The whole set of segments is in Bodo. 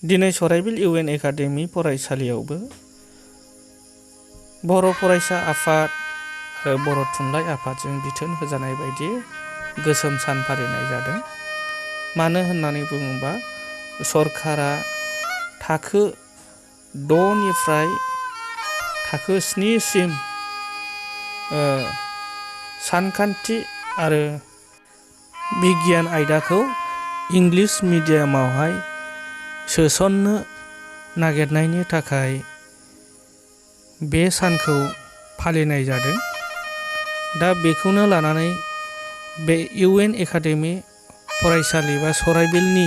दिनै सराइबिल इउएन एकाडेमि फरायसालियावबो बर' फरायसा आफाद आरो बर' थुनलाइ आफादजों बिथोन होजानाय बायदि गोसोम सान फालिनाय जादों। मानो होननानै बुङोबा सरकारा थाखो 6 निफ्राय थाखो 7 सिम सानखान्थि आरो बिगियान आयदाखौ इंलिश मिडियामावहाय सोसननो नागिरनायनि थाखाय बे सानखौ फालिनाय जादों। दा बेखौनो लानानै बे इउएन एकाडेमि फरायसालि बा सराइबिलनि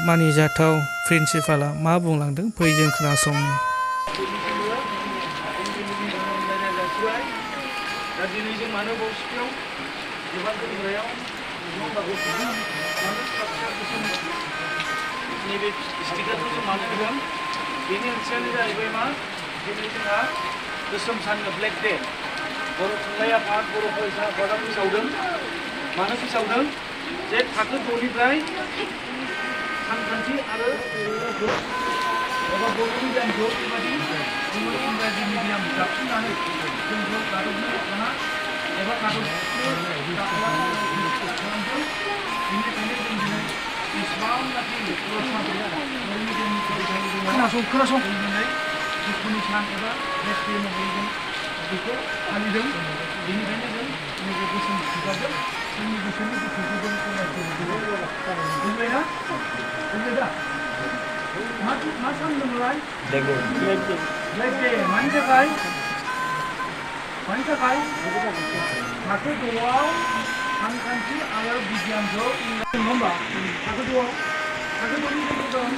मानिजाथाव प्रिन्सिपाला मा बुंलांदों फै जों खोनासंनि। दा दिनै जों मानो बावसियाव एबा दोनग्रायाव नैबे स्टिकारखौ जों मानो होदों बेनि ओंथियानो जाहैबाय मा दिनै जोंहा गोसोम सान ब्लेक डे बर' थुनलाइ आफाद बर' फरायसा आफादा फोसावदों। मानो फोसावदों जे थाखो 6 निफ्राय सानखान्थि आरो एबा बर' मिडियामखौ बेबायदि इंराजि मिडियाम दाफिननानै जोंखौ गादबनो हाना एबा गादबनो खालामदों। बेनिखायनो जों दिनै बेसेबांनाखि खोनासं दिनै दुखुनि सान एबा नेक्स्ट महरै जों बेखौ फालिदों। बेनिखायनो जों नैबे गोसोम बिबारजों जोंनि गोसोनि दुखुखौ जों बुंबायना बुंबाय दा मा सान होनोमोनलाय ब्लेक डे मानि थाखाय थाखो 6आव सानखान्थि आरो बिगियानखौ नङा होमबा थाखो 6आव थाखो 6नि गेजेराव